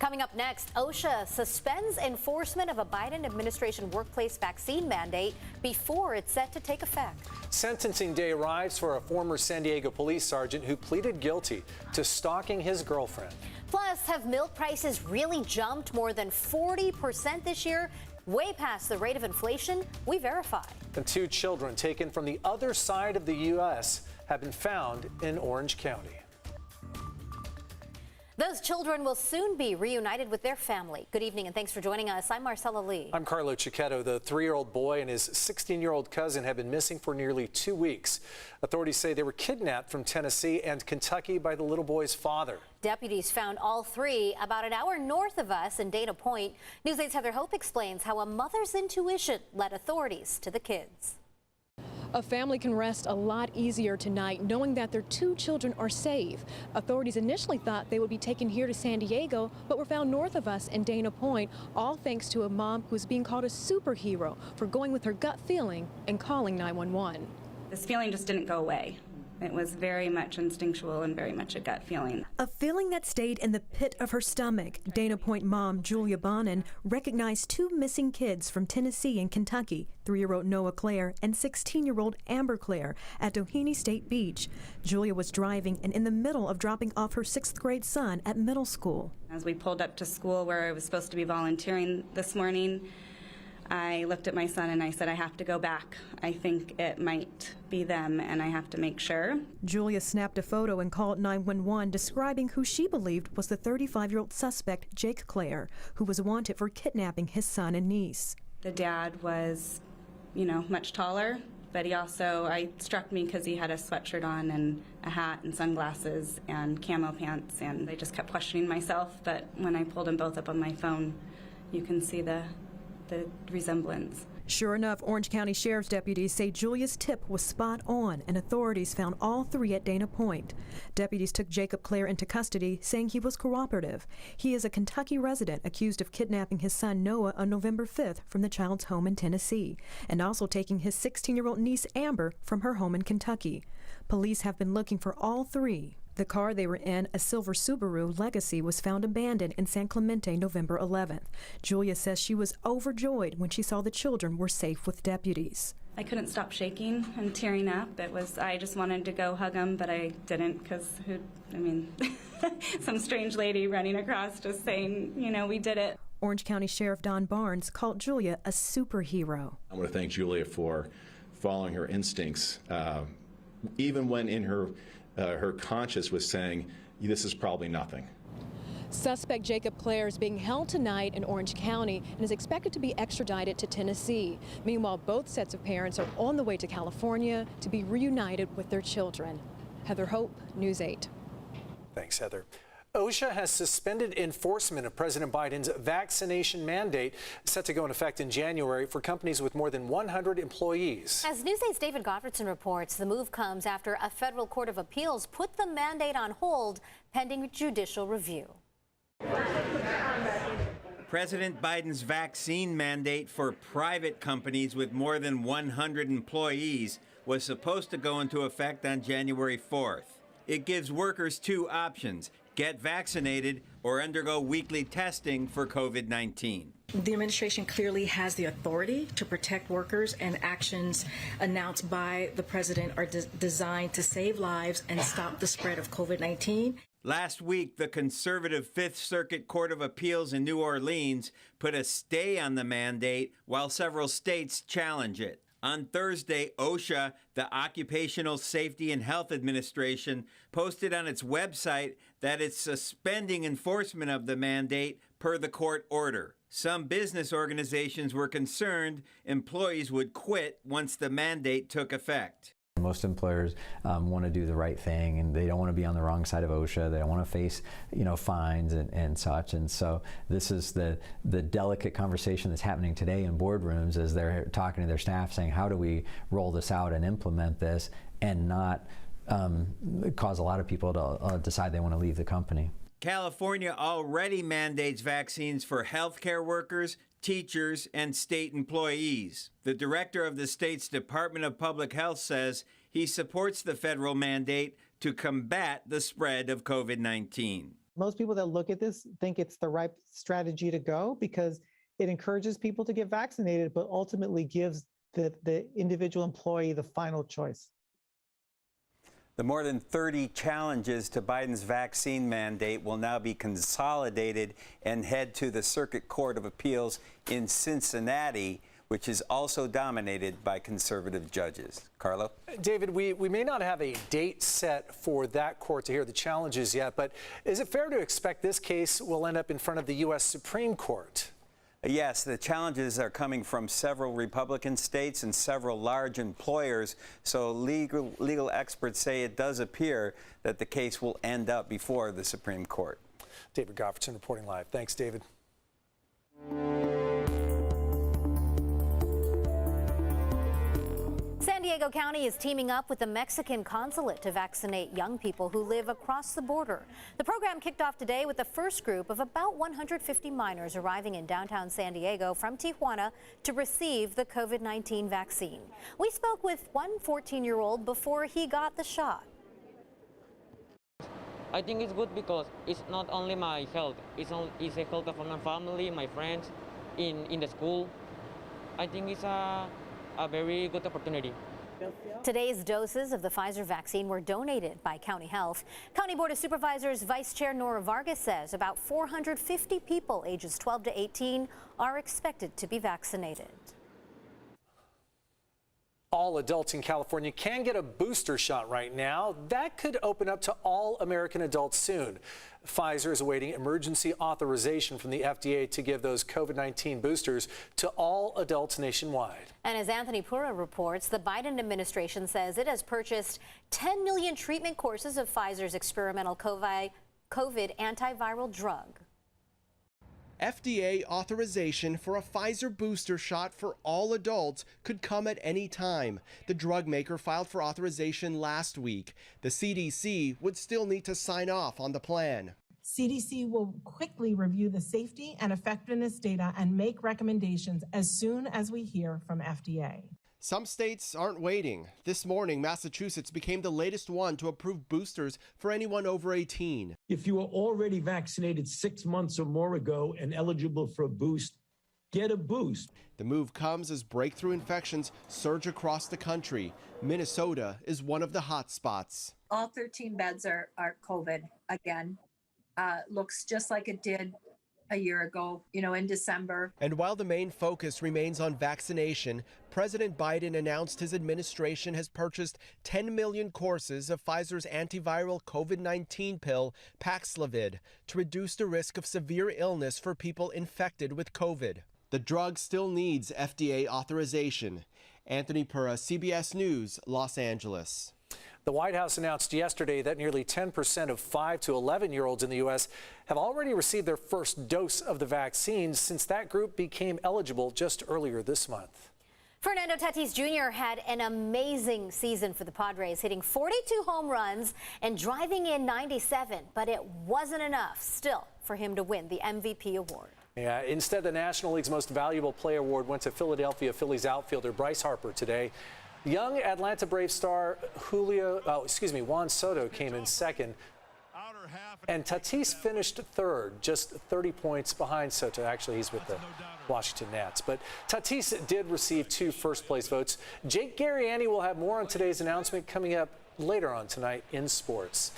Coming up next, OSHA suspends enforcement of a Biden administration workplace vaccine mandate before it's set to take effect. Sentencing day arrives for a former San Diego police sergeant who pleaded guilty to stalking his girlfriend. Plus, have milk prices really jumped more than 40% this year? Way past the rate of inflation? We verify. And 2 children taken from the other side of the U.S. have been found in Orange County. Those children will soon be reunited with their family. Good evening and thanks for joining us. I'm Marcella Lee. I'm Carlo Cicchetto. The 3-year-old boy and his 16-year-old cousin have been missing for nearly 2 weeks. Authorities say they were kidnapped from Tennessee and Kentucky by the little boy's father. Deputies found all 3 about an hour north of us in Dana Point. News 8's Heather Hope explains how a mother's intuition led authorities to the kids. A family can rest a lot easier tonight knowing that their 2 children are safe. Authorities initially thought they would be taken here to San Diego, but were found north of us in Dana Point, all thanks to a mom who is being called a superhero for going with her gut feeling and calling 911. This feeling just didn't go away. It was very much instinctual and very much a gut feeling. A feeling that stayed in the pit of her stomach. Dana Point mom Julia Bonin recognized 2 missing kids from Tennessee and Kentucky, 3-year-old Noah Claire and 16-year-old Amber Claire at Doheny State Beach. Julia was driving and in the middle of dropping off her 6th grade son at middle school. As we pulled up to school where I was supposed to be volunteering this morning, I looked at my son and I said, I have to go back. I think it might be them and I have to make sure. Julia snapped a photo and called 911 describing who she believed was the 35-year-old suspect, Jake Claire, who was wanted for kidnapping his son and niece. The dad was, much taller, but he also, struck me because he had a sweatshirt on and a hat and sunglasses and camo pants, and I just kept questioning myself, but when I pulled them both up on my phone, you can see the resemblance. Sure enough, Orange County Sheriff's deputies say Julia's tip was spot on, and authorities found all 3 at Dana Point. Deputies took Jacob Claire into custody, saying he was cooperative. He is a Kentucky resident accused of kidnapping his son Noah on November 5th from the child's home in Tennessee, and also taking his 16-year-old niece Amber from her home in Kentucky. Police have been looking for all 3. The car they were in, a silver Subaru Legacy, was found abandoned in San Clemente November 11th. Julia says she was overjoyed when she saw the children were safe with deputies. I couldn't stop shaking and tearing up. I just wanted to go hug them, but I didn't because, some strange lady running across just saying, we did it. Orange County Sheriff Don Barnes called Julia a superhero. I want to thank Julia for following her instincts, even when in her conscience was saying, this is probably nothing. Suspect Jacob Claire is being held tonight in Orange County and is expected to be extradited to Tennessee. Meanwhile, both sets of parents are on the way to California to be reunited with their children. Heather Hope, News 8. Thanks, Heather. OSHA has suspended enforcement of President Biden's vaccination mandate set to go into effect in January for companies with more than 100 employees. As News 8's David Gottfredson reports, the move comes after a federal court of appeals put the mandate on hold pending judicial review. President Biden's vaccine mandate for private companies with more than 100 employees was supposed to go into effect on January 4th. It gives workers 2 options: get vaccinated or undergo weekly testing for COVID-19. The administration clearly has the authority to protect workers, and actions announced by the president are designed to save lives and stop the spread of COVID-19. Last week, the conservative Fifth Circuit Court of Appeals in New Orleans put a stay on the mandate while several states challenge it. On Thursday, OSHA, the Occupational Safety and Health Administration, posted on its website that it's suspending enforcement of the mandate per the court order. Some business organizations were concerned employees would quit once the mandate took effect. Most employers want to do the right thing, and they don't want to be on the wrong side of OSHA. They don't want to face, fines and such. And so this is the delicate conversation that's happening today in boardrooms as they're talking to their staff, saying, how do we roll this out and implement this and not cause a lot of people to decide they want to leave the company. California already mandates vaccines for healthcare workers, teachers, and state employees. The director of the state's Department of Public Health says he supports the federal mandate to combat the spread of COVID-19. Most people that look at this think it's the right strategy to go because it encourages people to get vaccinated, but ultimately gives the individual employee the final choice. The more than 30 challenges to Biden's vaccine mandate will now be consolidated and head to the Circuit Court of Appeals in Cincinnati, which is also dominated by conservative judges. Carlo? David, we may not have a date set for that court to hear the challenges yet, but is it fair to expect this case will end up in front of the U.S. Supreme Court? Yes, the challenges are coming from several Republican states and several large employers, so legal experts say it does appear that the case will end up before the Supreme Court. David Goffredson reporting live. Thanks, David. San Diego County is teaming up with the Mexican consulate to vaccinate young people who live across the border. The program kicked off today with the first group of about 150 minors arriving in downtown San Diego from Tijuana to receive the COVID-19 vaccine. We spoke with one 14-year-old before he got the shot. I think it's good because it's not only my health, it's the health of my family, my friends, in the school. I think it's a very good opportunity. Today's doses of the Pfizer vaccine were donated by County Health. County Board of Supervisors Vice Chair Nora Vargas says about 450 people ages 12 to 18 are expected to be vaccinated. All adults in California can get a booster shot right now. That could open up to all American adults soon. Pfizer is awaiting emergency authorization from the FDA to give those COVID-19 boosters to all adults nationwide. And as Anthony Pura reports, the Biden administration says it has purchased 10 million treatment courses of Pfizer's experimental COVID antiviral drug. FDA authorization for a Pfizer booster shot for all adults could come at any time. The drug maker filed for authorization last week. The CDC would still need to sign off on the plan. CDC will quickly review the safety and effectiveness data and make recommendations as soon as we hear from FDA. Some states aren't waiting. This morning, Massachusetts became the latest one to approve boosters for anyone over 18. If you were already vaccinated 6 months or more ago and eligible for a boost, get a boost. The move comes as breakthrough infections surge across the country. Minnesota is one of the hot spots. All 13 beds are COVID again. Looks just like it did a year ago, in December. And while the main focus remains on vaccination, President Biden announced his administration has purchased 10 million courses of Pfizer's antiviral COVID-19 pill, Paxlovid, to reduce the risk of severe illness for people infected with COVID. The drug still needs FDA authorization. Anthony Pura, CBS News, Los Angeles. The White House announced yesterday that nearly 10% of 5 to 11-year-olds in the U.S. have already received their first dose of the vaccine since that group became eligible just earlier this month. Fernando Tatis Jr. had an amazing season for the Padres, hitting 42 home runs and driving in 97, but it wasn't enough still for him to win the MVP award. Yeah, instead, the National League's Most Valuable Player award went to Philadelphia Phillies outfielder Bryce Harper today. Young Atlanta Braves star Juan Soto came in second, and Tatis finished third, just 30 points behind Soto. Actually, he's with the Washington Nats. But Tatis did receive 2 first-place votes. Jake Garriani will have more on today's announcement coming up later on tonight in sports.